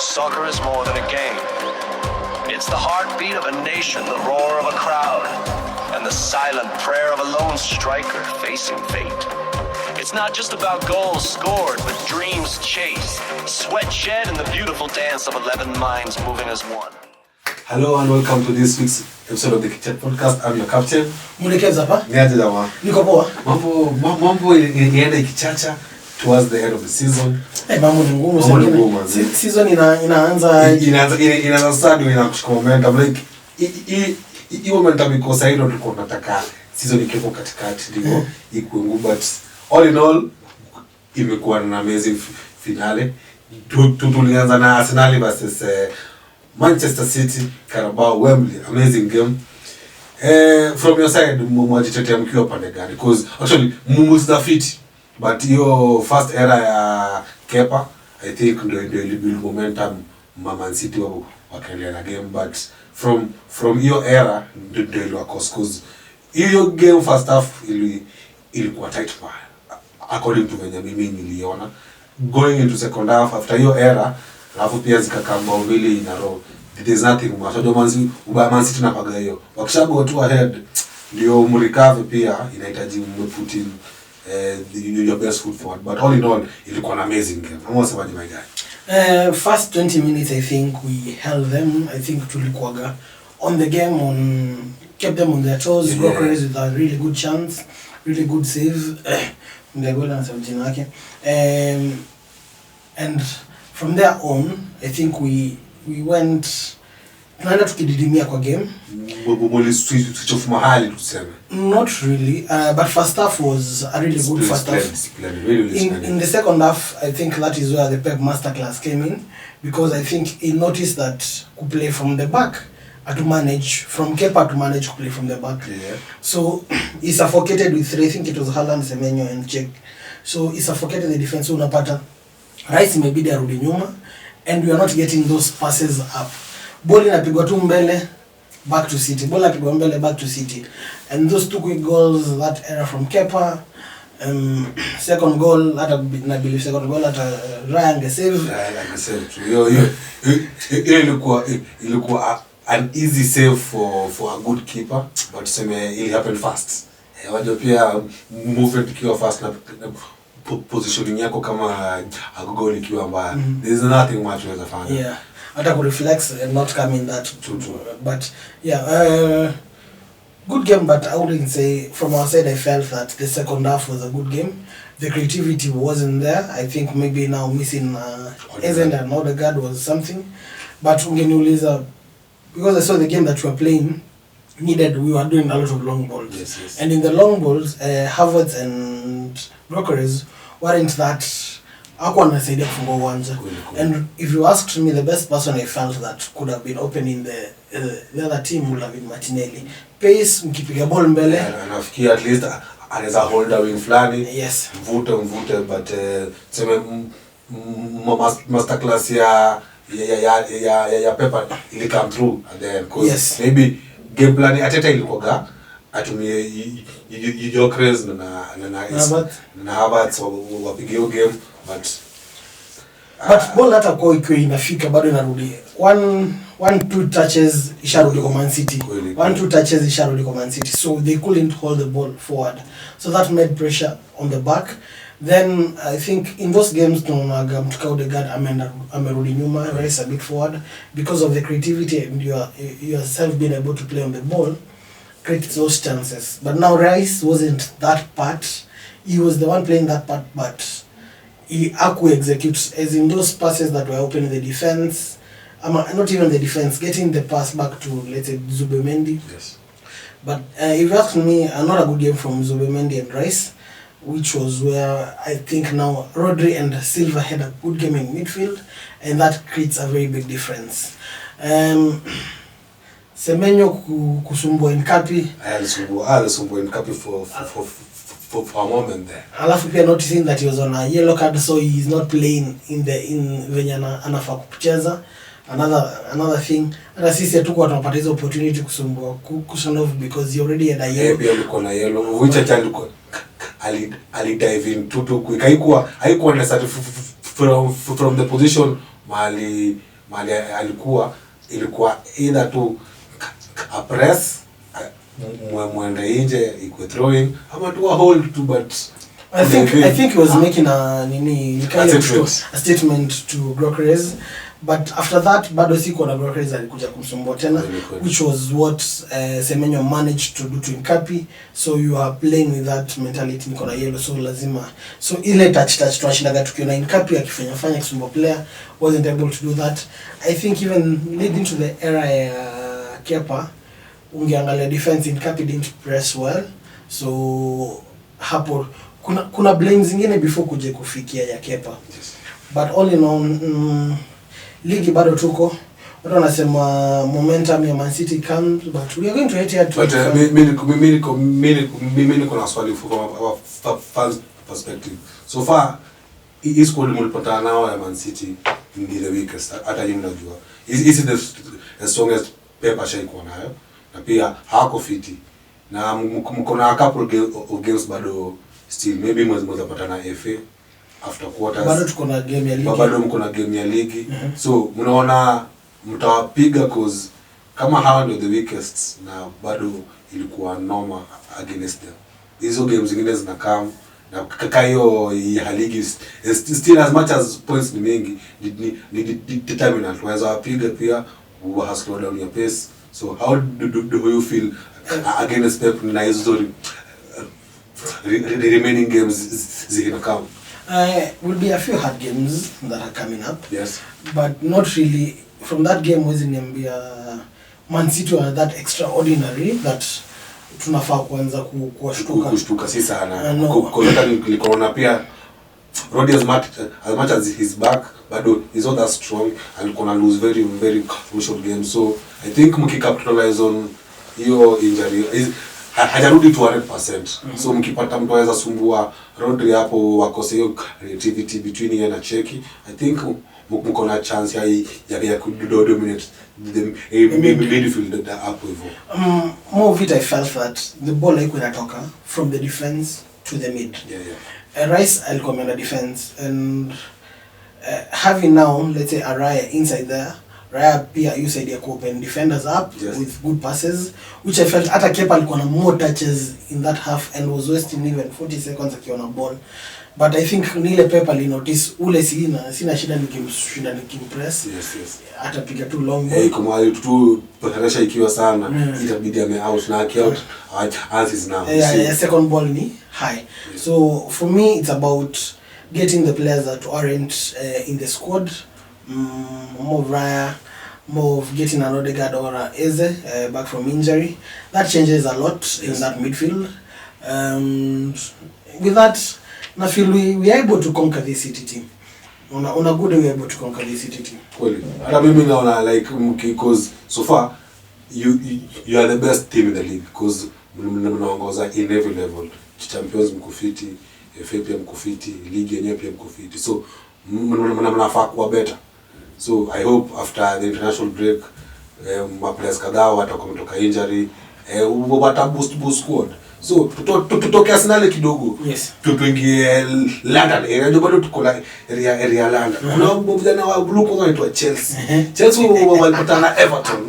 Soccer is more than a game. It's the heartbeat of a nation, the roar of a crowd, and the silent prayer of a lone striker facing fate. It's not just about goals scored, but dreams chased, sweat shed, and the beautiful dance of 11 minds moving as one. Hello and welcome to this week's episode of the KickChatKe podcast. I'm your captain. Mwelekeza hapa? Niaje jamaa? Niko poa. Mambo inaenda ikichacha towards the end of the season. Mambo ni ngumu sana. Season inaanza sana inakushika momentum like hii momentum iko sasa hiyo tulikuwa tunataka season ikiwa katikati ndio ikuwe ngumu, but all in all imekuwa na amazing finale. Tulianza na Arsenal versus Manchester City, Carabao, Wembley, amazing game. From your side, mwajitetea mkiwa pande gani? Because actually Mumbu's the fit, but your first era ya Kepa, I think ndio build momentum Man City wakaendelea na game, but from your era ndio wa cause hiyo game first half ilikuwa tight according to venye mimi niliona. Going into second half after your era, alafu pia zikakamba mbili in a row, there's nothing much. Man City napaga hiyo wakishago tu ahead ndio mrecover, pia inahitaji put in your best foot forward, but all in all ilikuwa an amazing game. I'm also about my guy. First 20 minutes I think we held them. I think tulikuwa on the game, kept them on their toes. Brokers with a really good chance, really good save. The goal and 17 yake. And from there on, I think we went tunaenda tukididimia kwa game. Switch off mahali tuseme. Not really, but first half was a really good first half. In the second half, I think that is where the Pep masterclass came in, because I think he noticed that to play from the back, to manage from Kepa to manage to play from the back. Yeah. So he suffocated with three. I think it was Haaland, Semenyo and Cech. So he suffocated the defense. So unapata Rice maybe they arudi nyuma, and we are not getting those passes up. Ball inapigwa tu mbele, back to City. Ball inapigwa mbele, back to City. And those two quick goals, that era from Kepa, second goal, I believe second goal at Raya and save. Ilikuwa an easy save for a good keeper, but it happened fast. Wajua pia movement ikiwa fast na positioning yako kama a goal ikiwa mbaya. There's nothing much you can find. Yeah. Hata ku reflex and not come in that true. But yeah, good game, but I wouldn't say from our side I felt that the second half was a good game. The creativity wasn't there. I think maybe now missing Ezen and Odegaard was something. But ungeniuliza, because I saw the game that we were playing we were doing a lot of long balls. Yes. And in the long balls, Havertz and Brokers weren't that hakuwa anasaidia kufungua uwanja. And if you asked me, the best person I felt that could have been opening the other team would have been Martinelli. Pace, mkipiga ball mbele. Anafikia at least anaweza hold wing flani. Yes. Mvute, but sema masterclass ya Pepper ili come through at the end. Yes. Maybe game plan Arteta ilikuwa atumie Jokres na Havertz wapige hiyo game, but ball hata kwa ikiwa inafika bado inarudi 1-2 touches isharudi kwa Man City. 1-2 touches isharudi kwa Man City, so they couldn't hold the ball forward, so that made pressure on the back. Then I think in those games tunaga mtuka Odegaard amerudi nyuma, race a bit forward because of the creativity and yourself being able to play on the ball, create those chances. But now Rice wasn't that part. He was the one playing that part, but he executes as in those passes that were opening the defense. Not even the defense, getting the pass back to, let's say, Zubimendi. Yes. But if you ask me, another good game from Zubimendi and Rice, which was where I think now Rodri and Silva had a good game in midfield, and that creates a very big difference. Semenyo kusumbua Nkapi. Alisumbua Nkapi for a moment there. Alafu pia noticing that he was on a yellow card, so he is not playing in venye anafaa kucheza. Another thing, hata sisi hatukuwa tunapata hizo opportunity kusumbua kushanovu because he already had a yellow. Pia alikuwa na yellow, which alikuwa ali dive in too quick. Haikuwa necessary from the position mahali mali ilikuwa either to a press mwende nje iko throwing ama to a hold to, but I think he was making a statement to Groceries, but after that bado siko na Groceries alikuja kumsumbua tena, which was what Semenyo managed to do to Nkapi. So you are playing with that mentality, niko na yellow, so lazima, so ile touch tunashindaga tukiona Nkapi akifanya kisumbua player, wasn't able to do that. I think even leading to the era ya Kepa, ungeangalia defense, Nkapi didn't press well, so hapo kuna blame zingine before kuje kufikia ya Kepa. Yes. But all in all, ligi bado tuko. Watu wanasema momentum ya Man City comes, but we are going to hit here. But mimi niko na swali from a fans perspective. So far hii squad mlipata nao ya Man City ni the weakest, hata yeye mnajua. Is the strongest Pep ashaikuwa nayo, na pia hako fiti. Na mko na a couple of games bado still, maybe mwezi pata na FA after quarters. Bado tuko na game ya ligi. Bado mko na game ya ligi. So mnaona mtawapiga cause kama hawa ndio the weakest na bado ilikuwa normal against them. Hizo games zingine zinakam na kaka hiyo ya ligi still as much as points ni mengi ni determinant. Waweza wapiga pia wa slow down your pace. So how do you feel against Pep na hizo the remaining games zina come? Will be a few hard games that are coming up. Yes. But not really. From that game was niambia Man City are that extraordinary that tunafaa kuanza kushtuka si sana. Kwa nilikuona pia Rodri as much as he's back, but he's not that strong and gonna lose very very crucial games. So I think mkicapitalize on hiyo injury hajarudi to 100%. So mkipata mtu aweza sumbua Rodri hapo wakose hiyo creativity between yeye na Cheki, I think mko na chance ya dominate the midfield hapo hivyo. More of it I felt that the ball like when I talk from the defense to the mid. Rice alikuwa mena defense, and having now let's say a Raya inside there, Raya pia usaidia ku open defenders up with good passes, which I felt hata Kepa alikuwa na more touches in that half and was wasting even 40 seconds akiwa na ball. But I think nile Pepa li notice ule sina shida nikimpress. Yes. Hata piga too long ball. Kama hiyo tu pressure ikiwa sana itabidi ame out na out as is now. Second ball ni high. So for me it's about getting the players that aren't in the squad, more Raya, more of getting an Odegaard or a Eze back from injury. That changes a lot in that midfield. With that, I feel we are able to conquer this City team. On a good way we are able to conquer this City team. Kweli. Hata mimi naona like because so far you are the best team in the league because mnaongoza in every level. Champions mko fiti, FA pia mko fiti, league yenyewe pia mko fiti. So mnafaa kuwa better. So I hope after the international break players kadhaa watakuwa kutoka injury wata boost squad. So tutoke Arsenal kidogo. Yes. Tuingie London. Ndio bado tuko na area London. Kuna vijana wa blue kwa wanaitwa Chelsea. Chelsea walipatana na Everton.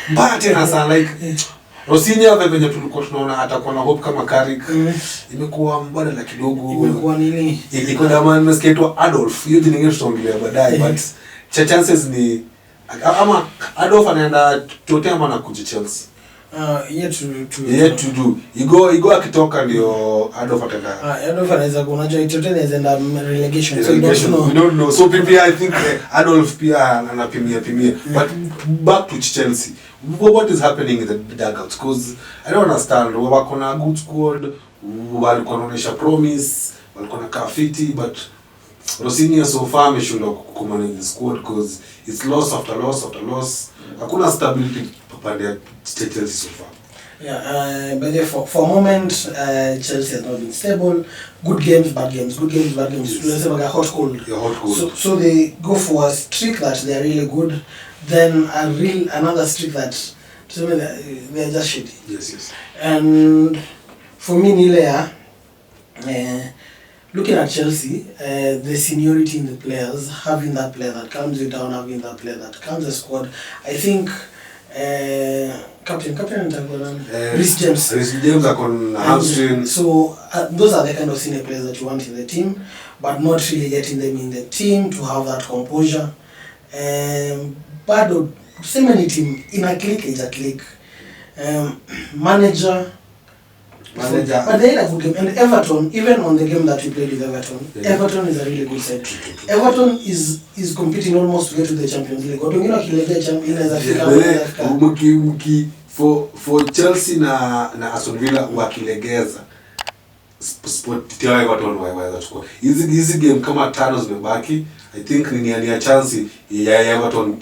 Mbaya tena sana like Rosinya venye tulikuwa tunaona atakuwa na hope kama Carrick. Imekuwa mbadala kidogo. Imekuwa nini? Ilikuwa kama mskeitwa Adolf. Hiyo jina nyingine tutaongelea baadaye, but chances ni ama Adolf anaenda Tottenham na kuja Chelsea. Yet to do. Igo akitoka ndio Adolf ataenda. Adolf anaweza kunajua Tottenham anaenda relegation. So we don't know. So maybe I think Adolf pia anapimia. But back to Chelsea. What is happening in the dugouts? Because I don't understand. Wako na good squad, walikuwa wanaonyesha promise, walikuwa na kafiti, but Rosinya so far ameshindwa kumanage the squad because it's loss after loss. Hakuna stability pande ya Chelsea so far. But therefore, for a moment, Chelsea has not been stable. Good games, bad games. Yes. Like a hot cold. So they go for a streak that they are really good, then another streak that they are just shitty. Yes. And for me, Nilea, looking at Chelsea, the seniority in the players, having that player that calms you down, having that player that calms the squad, I think captain Reece James. Reece James on hamstring. So those are the kind of senior players that you want in the team, but not really getting them in the team to have that composure. Bado tuseme ni team ina click ija click. Manager. But they had a good game. And Everton, even on the game that we played with Everton, Everton is a really good side. Everton is competing almost to get to the Champions League. For Chelsea na Aston Villa wakilegeza sport tiwa Everton waweza chukua. Hizi game kama 5 zimebaki, I think ni ya chance ya Everton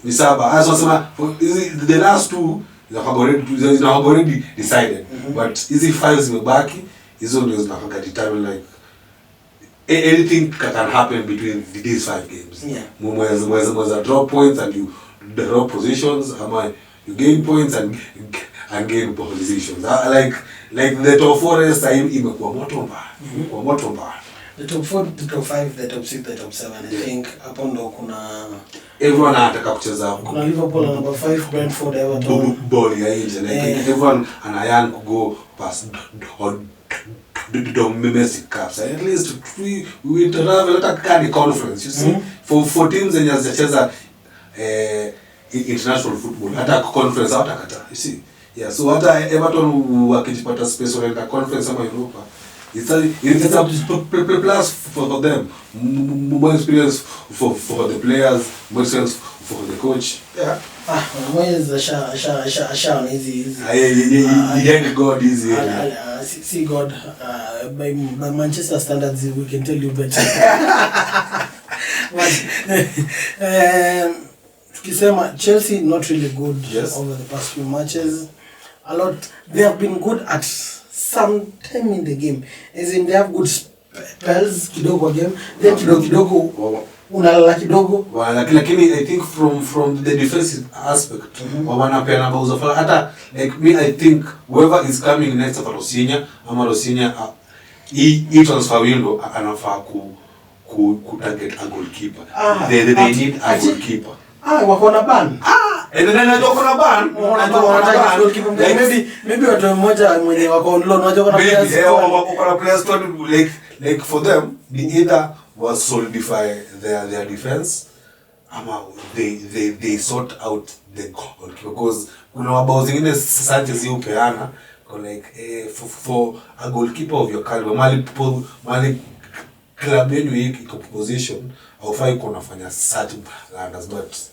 ni saba. As wasema the last 2 is already decided. But hizi 5 zimebaki, hizo ndio zinafanya determine like anything can happen between these 5 games. Yeah. Mweza drop points and you drop positions, ama you gain points and gain positions. Like the top 4 is imekuwa moto mbaya. The top 4, the top 5, the top 6, the top 7. I think hapo ndo kuna everyone anataka kucheza. Kuna Liverpool number 5, Brentford, Everton. Ball ya nje. Like everyone anayan to go past the domestic cups. At least we travel at a conference. You see, for teams zenye zinacheza international football, hata conference hawatakata. You see, yeah. So hata Everton wakijipata space wanaenda conference ama Europa. It's a plus for them, more experience for the players, more experience for the coach. Yeah. Mwezi asha on easy. Yeah, God easy. See God, by Manchester standards, we can tell you better. Tukisema Chelsea not really good over the past few matches. A lot. They have been good at some time in the game. As in they have good spells kidogo game. Then kidogo unalala kidogo. Lakini I think from the defensive aspect, wanapeana bauza fala. Hata like me, I think whoever is coming next after Rosinya, he transfer window anafaa ku target a goalkeeper. They need a goalkeeper. Wako na ban. And then anajua kuna ban. Maybe watu mmoja mwenye wako on loan unajua kuna players. Kuna players like for them, they either was solidify their defense, ama they sort out the goalkeeper, because kuna mabao zingine Sanchez yupeana like for a goalkeeper of your caliber mali club yenu iko position haufai kunafanya such blunders. But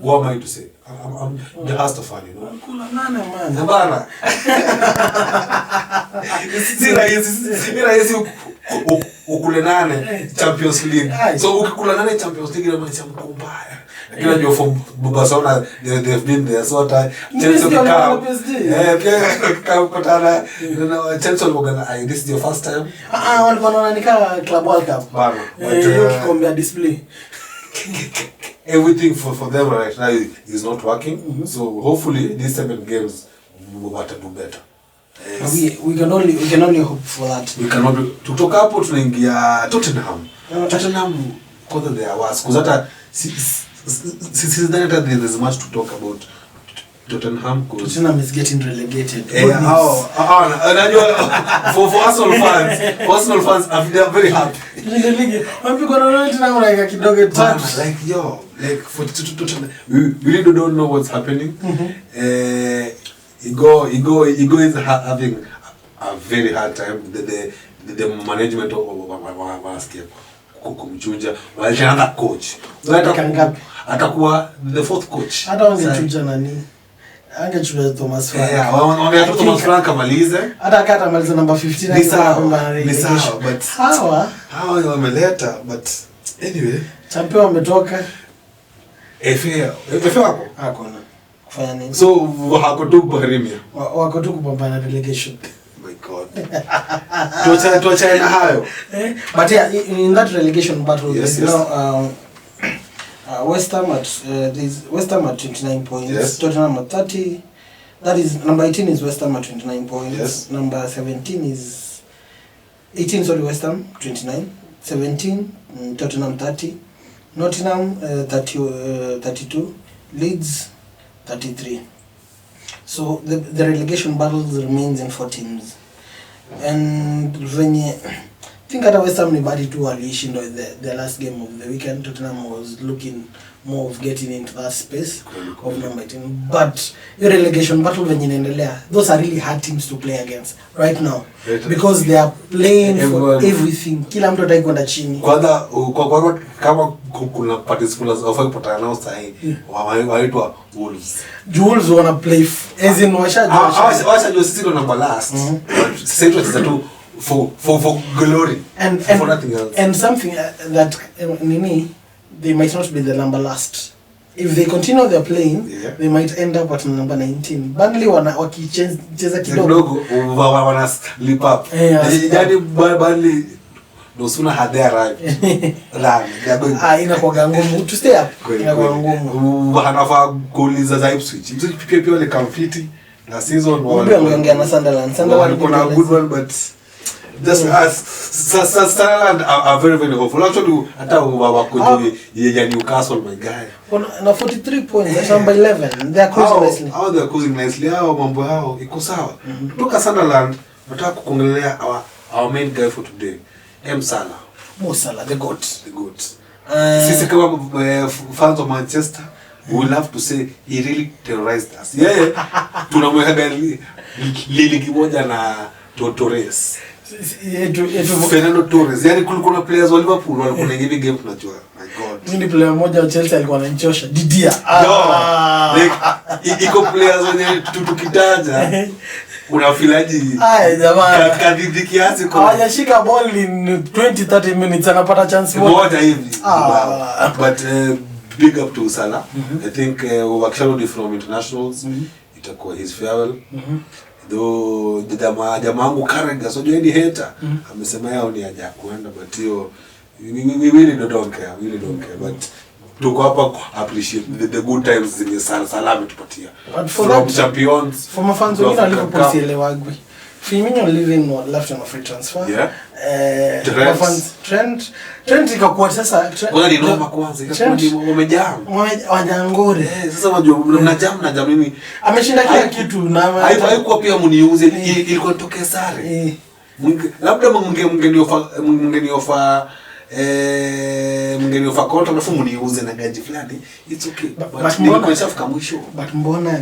what am I to say? I'm the Hasta fan, you know. Kula nane man. Bana. Sira ukule nane Champions League. So ukikula nane Champions League na cha mbaya. Lakini ndio for Barcelona they've been there, so that Chelsea cup. Pia kupatana na Chelsea walikuwa this is your first time. Walikuwa wananika Club World Cup. Bana. But kombe display. Everything for them right now is not working. So hopefully these 7 games will do better. We can only hope for that. We cannot tutoka hapo tunaingia Tottenham kwanza they are worse, because hata there's much to talk about Tottenham, because Tottenham is getting relegated. For Arsenal fans they are very happy. Like for Tottenham, we really don't know what's happening. Ego is having a very hard time. The management of kumchuja walishaanza coach. Atakuwa the 4th coach. Hata wangechuja nani? Angechuja Thomas Frank. Wangechuja Thomas Frank amalize. Hata kata maliza number 15 ni sawa, but hawa wameleta, but anyway, champion wametoka. FA wako? Hakuna. Kufanya nini? So wako tu Bohemia. Wako tu kupambana relegation. My God. Tuacha na hayo. But yeah, in that relegation battle, there's now West Ham at 29 points. Yes. Tottenham at 30. That is number 18 is West Ham at 29 points. Yes. Number 17 is 18 sorry, West Ham 29, 17 Tottenham 30, Nottingham 32, Leeds 33. So the relegation battles remains in 4 teams. And venye I think hata West Ham ni badi tu walishinda the last game of the weekend. Tottenham was looking more of getting into that space of number 18. But your relegation battle venye inaendelea, those are really hard teams to play against right now because they are playing for everything. Kila mtu hataki kwenda chini. Kwanza kwa kama kuna participants of kupata nao sahi waitwa Wolves. Wolves wanna play as in washa sisi ndo number last. Sasa tunacheza tu for glory and for nothing else. And something that nini they might not be the number last. If they continue their playing, they might end up at number 19. Burnley wakicheza kidogo wana slip up. Yani Burnley no sooner had they arrived. Inakuwa ngumu to stay up. Inakuwa ngumu. Wanafaa kuuliza za Ipswich. Ipswich pia wale kamfiti na season wanaongea na Sunderland walikuwa na good one but just as Sunderland are very very hopeful. Actually hata wako ya Newcastle my guy. Na 43 points at number 11. They are cruising nicely. How they are cruising nicely. Hao mambo yao iko sawa. Kutoka Sunderland nataka kuongelea our main guy for today. Mo Salah, the goat. Sisi kama fans of Manchester, we will have to say he really terrorized us. Tunamweka ligi moja na Torres. Fernando Torres. Yani kulikuwa players wa Liverpool walikuwa na hivi game tunajua. My god. Mimi player mmoja wa Chelsea alikuwa ananichosha. Didier. Like iko players wenye tukitaja unafilaji jamaa kadidi kiasi kwa hajashika ball in 20-30 minutes anapata chance moja hivi. But big up to Salah. I think wakisharudi from internationals itakuwa his farewell. Though jamaa wangu Carragher so join hater amesema yao ni haja kuenda but hiyo we really don't care but tuko hapa appreciate the good times zenye Salah ametupatia from champions from fans wengine Liverpool sielewagwi. Firmino living left on a free transfer. Trent ikakuwa sasa wala ni noma kwanza ikakuwa wamejam wanyangore. Sasa unajua mnajam nini ameshinda kila kitu na haikuwa pia mniuze ilikuwa tokea sare. Labda mngeniofa contract alafu mniuze na gaji fulani it's okay but nilikuwa nishafika mwisho. But mbona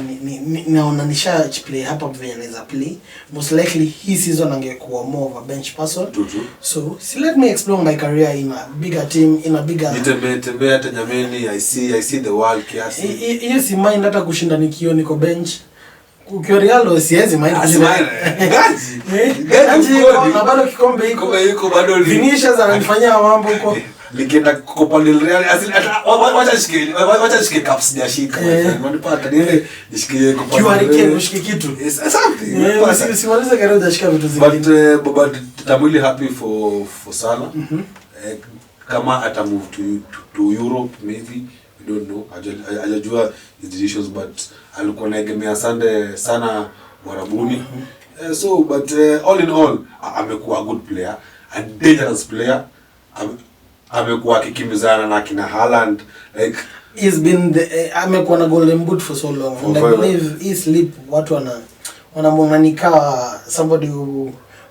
naona nisha play hapa vile anaweza play most likely hii season angekuwa more of a bench person. So let me explore my career in a bigger team in a bigger nitembea hata jameni. I see the world kiasi hiyo si mind hata kushinda nikio niko bench ukiwa Real siwezi mind gaji na bado kikombe iko bado Vinicius ananifanyia mambo huko nikienda Copa del Real wacha shike cups jashika unanipata nile nishike Copa del Real ushike kitu something simaliza karo jashika vitu zingine but I'm really happy for Salah. Kama ata move to Europe maybe we don't know hajajua his decisions but alikuwa naegemea sana Warabuni. So but all in all amekuwa a good player and dangerous player. Amekuwa akikimbizana na kina Haaland like he's been amekuwa na golden boot for so long and I believe he sleep watu wanamwonanikaa somebody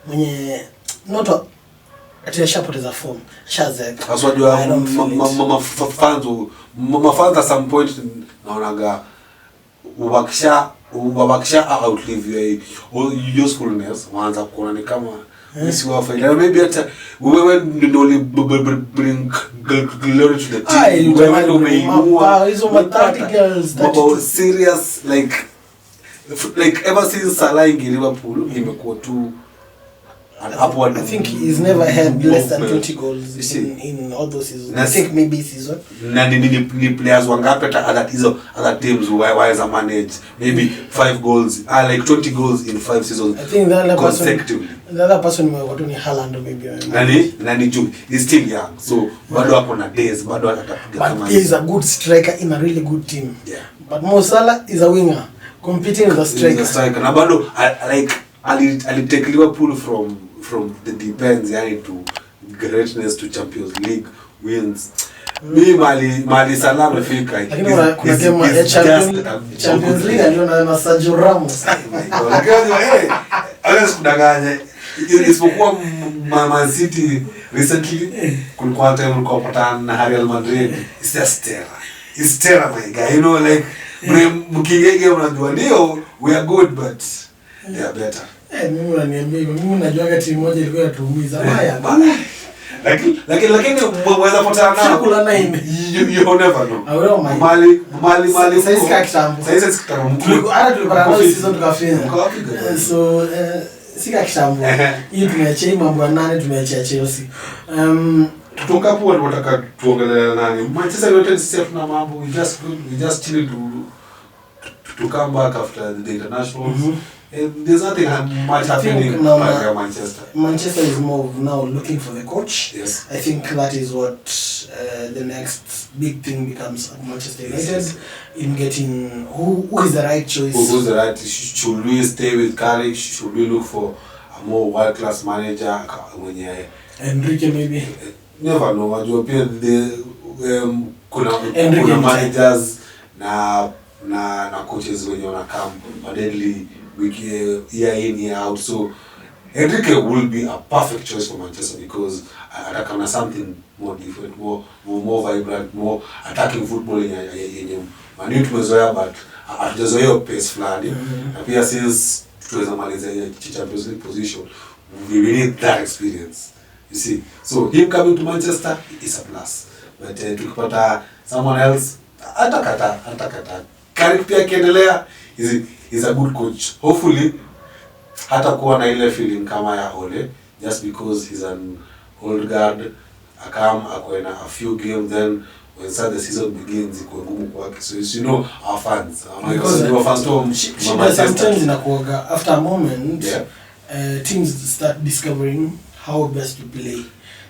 mwenye not atashapoteza form shazek aswajua fans at some point naonaga ubakisha outlive your usefulness waanza kuona ni kama si wa faida maybe hata wewe ndio bring glory to the team wewe ndio umeibua hizo mathematicals serious like ever since Salah in Liverpool imekuwa tu I think he's never had less than 20 goals in all those seasons. I think maybe season. Na ni players wangapi at other teams why manage maybe 5 goals like 20 goals in 5 seasons. I think consecutively. The other person was doing Haaland maybe. Nani June is still young so bado hapo na days bado atapiga kama. But he is a good striker in a really good team. Yeah. But Mo Salah is a winger competing with a striker. Na bado like ali take Liverpool from the depends yani to greatness to Champions League wins. Mimi mali salama fika. Lakini kuna game ya Champions League aliona na Sergio Ramos. Lakini hawezi kudanganya. Isipokuwa Man City recently kulikuwa time ulikuwa patana na Real Madrid. It's just terror. It's terror my guy. You know like mkingege unajua ndio we are good but they are better. Mimi unaniambia hivyo. Mimi najua timu moja ilikuwa inatuumiza. Haya. Lakini mweza potana nao. Chakula 9. You never know. Mali sasa kitambo. Sasa kitambo. Tulipata na season tukafanya. So sika kitambo. Hii tumeachia mambo ya 8 tumeachia Chelsea. Tutoka hapo wanataka tuongelea nani? Manchester United sisi tuna mambo. We just chill to come back after the internationals. There's nothing much happening in Manchester. Manchester is more now looking for the coach. Yes. I think that is what the next big thing becomes at Manchester United. Yes. In getting who is the right choice. Who's the right? Should we stay with Carrick? Should we look for a more world-class manager? Enrique maybe. Never know. Wajua pia kuna managers na coaches wenye wanakam deadly week year in year out. So Enrique will be a perfect choice for Manchester because atakana something more different, more vibrant, more attacking football yenye mani tumezoea but hatujazoea pace fulani. Na pia since tuweza maliza Champions League position we need that experience. You see, so him coming to Manchester is a plus. But tukipata someone else, atakata. Carrick pia kiendelea is a good coach. Hopefully, hatakuwa na ile feeling kama ya Ole, just because he's an old guard. Akwena a few games, then when the season begins, iko ngumu kwake. So you know our fans. Because our fans sometimes inakuaga after a moment, teams start discovering how best to play.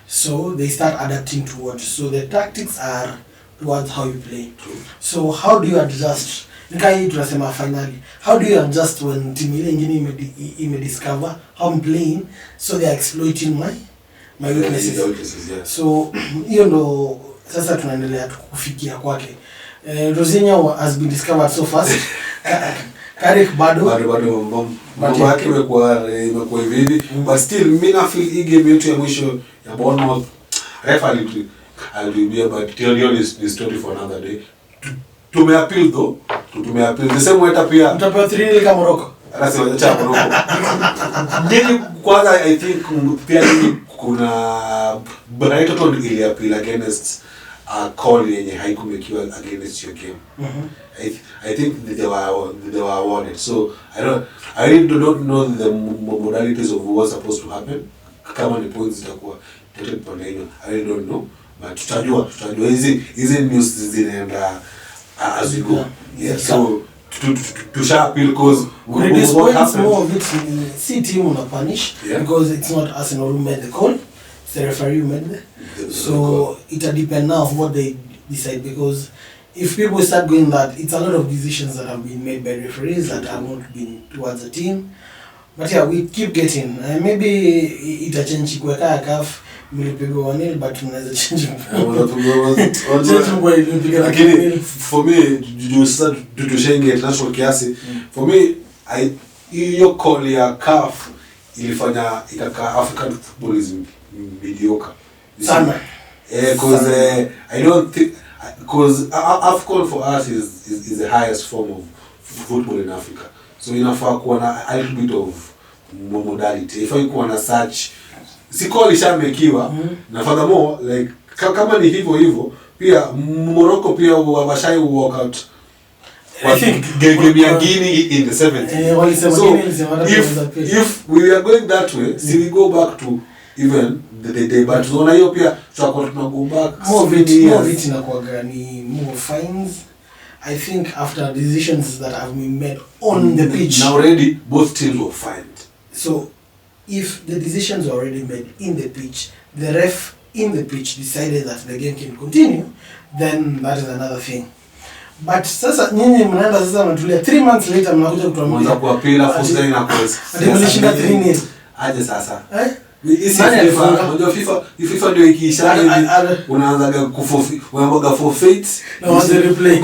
So they start adapting towards. So the tactics are towards how you play. True. So how do you adjust? Nikai tunasema finally. How do you adjust when team ile nyingine discover how I'm playing, so they are exploiting my weaknesses. Yeah. So hiyo ndo sasa tunaendelea kufikia kwake. Rosinha has been discovered so fast. Carrick bado mambo yake imekuwa hivi, but still mimi na feel hii game yetu ya mwisho ya Bournemouth alituibia, but theory is story for another day. Tumeappeal the same way pia mtapewa 3 kama Morocco. Anasema Morocco. Nini kwanza I think pia kuna Brighton ili appeal against a call yenye haikumekiwa against your game. I think they were awarded. So I really don't know the modalities of what's supposed to happen. Kama ni points zitakuwa taken pande hiyo, I really don't know, but tutajua hizi news zinaenda as we go. Yeah, so to sharp because reduce points more of it see team on a punish, because it's not Arsenal who made the call, it's the referee who made so it depends now on what they decide, because if people start going that, it's a lot of decisions that have been made by referees that have not been towards the team. But yeah, we keep getting maybe itachange kuweka CAF mlipigwa 1-0 but tunaweza change lakini for me you start to shenge international kiasi. For me hiyo call ya CAF ilifanya ikaka African football is mediocre sana, because I don't think, because AFCON for us is the highest form of football in Africa. So inafaa kuwa na a little bit of modality. If you kuwa na such sikoli ishamekiwa na furthermore like kama ni hivyo pia Morocco pia washai walk out. I think game ya Guinea in the 70s. So if we are going that way, see we go back to even the day, but zona hiyo pia tutakuwa go back more vit inakuwa ni more fines. I think after decisions that have been made on the pitch. Now already both teams were fined. So if the decisions were already made in the pitch, the ref in the pitch decided that the game can continue, then that is another thing. But sasa nyinyi mnaenda sasa mnatulia 3 months later mnakuja kutuambia mwanza kuapila full time na course. Ati mlishinda 3-0. Aje sasa. Unajua FIFA ndio ikiisha hivi unaanza unaambiwa forfeit na waanze replay.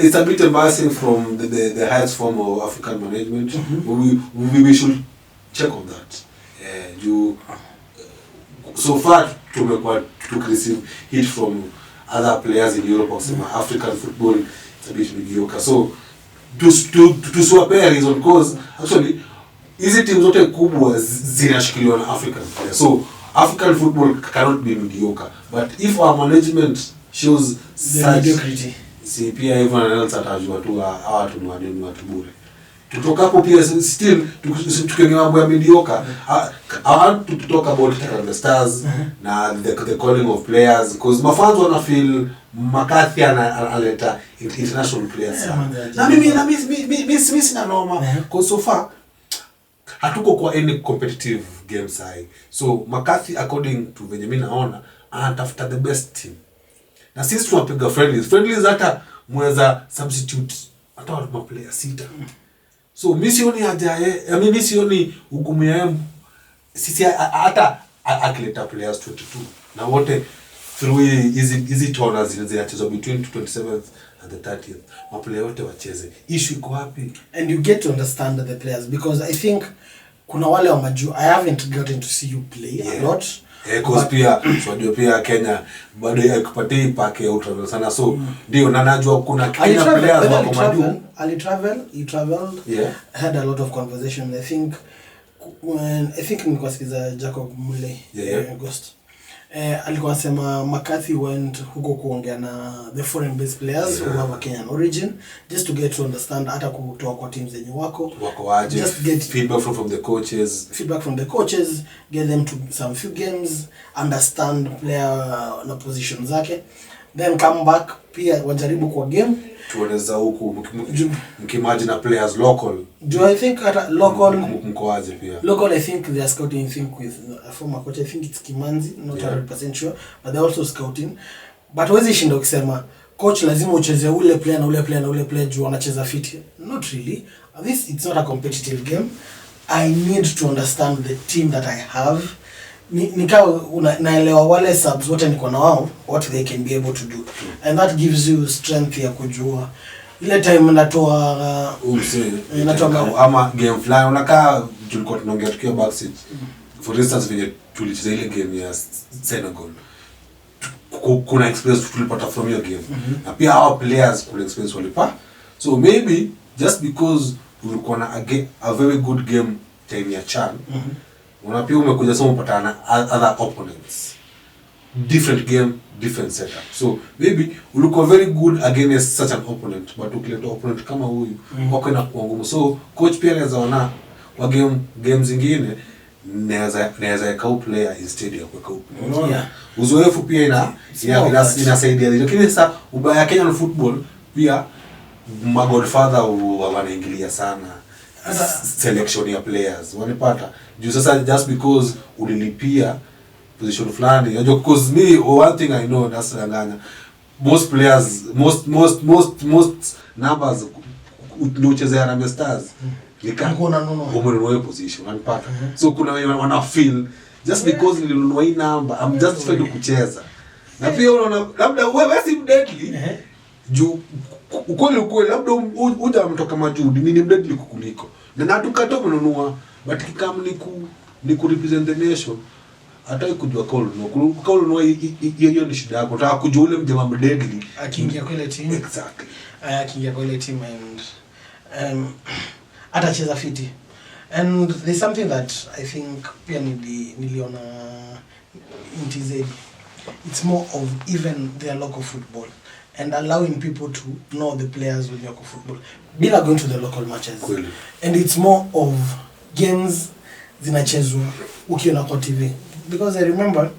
It's a bit embarrassing from the highest form of African management. We should check on that. So far tumekuwa receive hit from other players in Europe of African football. It's a bit mediocre. So to swap reason because actually hizi teams zote kubwa zinashikiliwa na African players. So African football cannot be mediocre. But if our management shows such mediocrity, si pia everyone else atajua tu hawa tu ni watu bure. Tutoka hapo pia still tukiongea mambo ya mediocre. I want to talk about the stars na the calling of players because mafans wana feel McCarthy analeta international players. Na mimi sina noma because so far hatuko kwa any competitive game side. So McCarthy according to venye mimi naona anatafuta the best team. Na sisi tunapiga friendlies hata mweza substitute hata watu player sita. So misioni haja mimi sioni hukumu ya sisi hata akileta players 22 na wote through hizi tournaments zinachezwa between 27th and the 30th maplayer wote wacheze. Issue iko wapi? And you get to understand the players because I think kuna wale wa maju I haven't gotten to see you play a lot. Because pia unajua pia Kenya bado haikupatii pake ya travel sana so ndio na najua kuna Kenya players wako maju. He traveled. Yeah. I had a lot of conversation. I think nikusikiza Jacob Mule August. Alikuwa sema McCarthy went huko kuongea na the foreign based players who have a Kenyan origin just to get to understand hata kutoa kwa teams zenye wako waje, just get feedback from the coaches, get them to some few games, understand player na position zake, then come back pia wajaribu kwa game tuoneza huku mkimagine players local. Do I think at local mkoaje pia local I think they are scouting with a former coach. I think it's Kimanzi, not 100% sure, but they're also scouting. But wezi shinda ukisema coach lazima ucheze ule player na ule player na ule player juu anacheza fit. Not really. It's not a competitive game. I need to understand the team that I have. Nikao naelewa wale subs wote niko na wao what they can be able to do, and that gives you strength ya kujua ile time natoa ama game fly unakaa tulikuwa tunaongea tukiwa backstage. For instance vile tulicheza ile game ya Senegal kuna experience tulipata from your game na pia our players kuna experience walipa. So maybe just because ulikuwa na a very good game time ya CHAN unapia umekuja sasa upatana other opponents, different game, different setup. So maybe ulikuwa very good against such an opponent but ukileta opponent kama huyu wako na ngumu. So coach pia anaweza ona kwa games zingine naweza yakau player instead ya kuweka unaona uzoefu pia inasaidia. Lakini sasa ubaya Kenyan football pia Godfather wanaingilia sana selection ya players wanapata juu sasa just because ulilipia position fulani unajua because me one thing I know that's nganya most players most numbers unochezea na Stars nikakuna umenunua position wanapata so kuna wana feel just because nilinunua hii number I'm just trying to kucheza na pia unaona labda wewe si deadly juu ukweli labda uja mtoka majudi ni deadly kukuliko na natukata kununua but kikam ni ku represent the nation hata kujua call no hiyo ni shida yako nataka kujua ule mjamaa deadly akiingia kwa ile team exactly akiingia kwa ile team and atacheza fiti. And there's something that I think pia niliona in TZ. It's more of even their local football and allowing people to know the players with local football bila going to the local matches. Cool. And it's more of games zinachezwa ukiona kwa TV, because I remember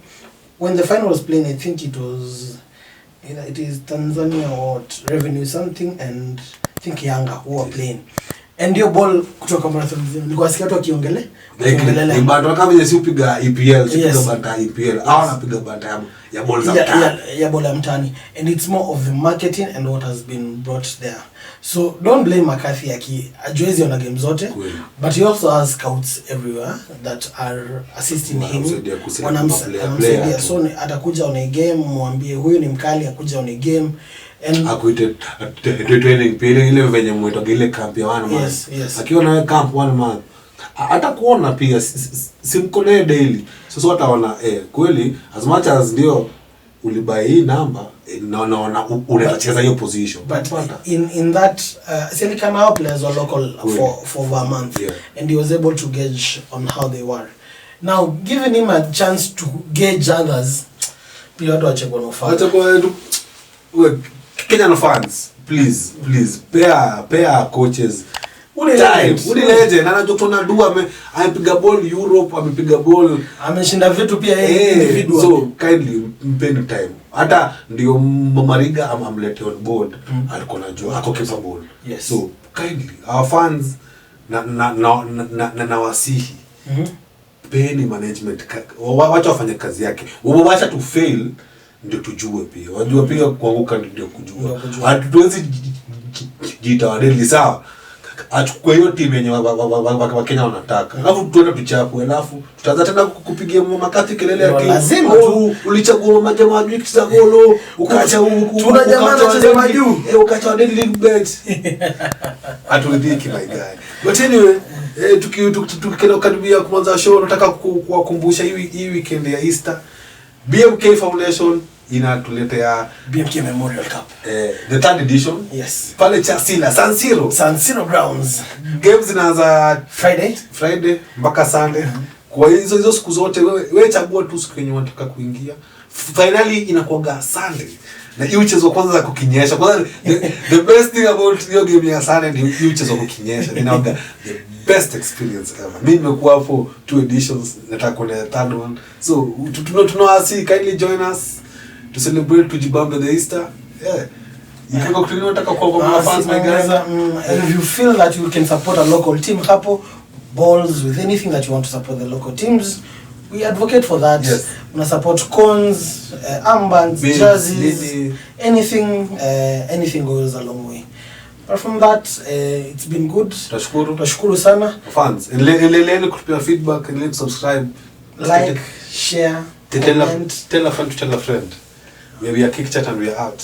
when the final was playing, I think it is Tanzania or Revenue something and I think Yanga who were playing. And your ball kutoka marathon mzima. Nilikuwa sikia watu wakiongelea. Ni Banter kama vile si upiga EPL, si upiga Banter EPL. Au napiga Banter ya ball za mtaani. Ya ball ya mtaani. And it's more of the marketing and what has been brought there. So don't blame McCarthy ajuezi on game zote. But he also has scouts everywhere that are assisting him. Wanamsaidia. So atakuja on a game, mwambie huyu ni mkali akuja on a game. And akuite training pale ile venye mwetoga ile camp ya 1 month. Yes. Akiwa na camp 1 month atakuona pia simkone daily. So wataona kweli as much as ndio ulibai hii namba naona unacheza hiyo position. But in that Silicon players were local for over a month, and he was able to gauge on how they were. Now giving him a chance to gauge others, pia watu wache kwa Acha kwa Kenyan fans, please pair coaches Unilete na anajua tunadua amepiga ball Europe, amepiga ball, ameshinda vitu pia yeye individual. So kindly mpeni time. Hata ndio Mariga amlete on board, alikuwa anajua ako capable. So kindly our fans na wasihi. Peni management wacha wafanye kazi yake. Wacha tu fail ndio tujue pia. Wajua pia kuanguka ndio kujua. Hatuwezi jitawadeli sawa. Achukue hiyo timu yenye wa Kenya wanataka. Alafu tuende tuchapwe, alafu tutaanza tena kupigia McCarthy kelele yake. Lazima tu ulichagua majamaa wajui kicheza golo, ukaacha tuna jamaa anacheza majuu. Ukaacha league bet. Aturidhiki my guy. But anyway, tukienda karibia kuanza show, nataka kuwakumbusha hii weekend ya Easter BMK Foundation inatuletea BMK Memorial Cup, the third edition. Yes, pale Chasila San Siro grounds. Games zinaanza Friday mpaka Sunday. Kwa hizo siku zote wewe chagua tu siku yenye unataka kuingia. Finally inakuwa Sunday. Na hiyo mchezo kwanza kukinyesha. Kwanza the best thing about hiyo game ya Sunday ni hiyo mchezo kukinyesha. Inakuwa the best experience ever. Mimi nimekuwa hapo 2 editions, nataka kuona third one. So tunawasi kindly join us to celebrate tujibambe the Easter. You can continue nataka kwa fans my guys. And if you feel that you can support a local team hapo, balls with anything that you want to support the local teams, we advocate for that. Yes. Una support cones, armbands, jerseys, anything goes a long way. Apart from that, it's been good. Tashukuru sana fans. Endelea kutupa feedback, endelea subscribe, like, share, comment. Tell a friend. We are KickChat and we are out.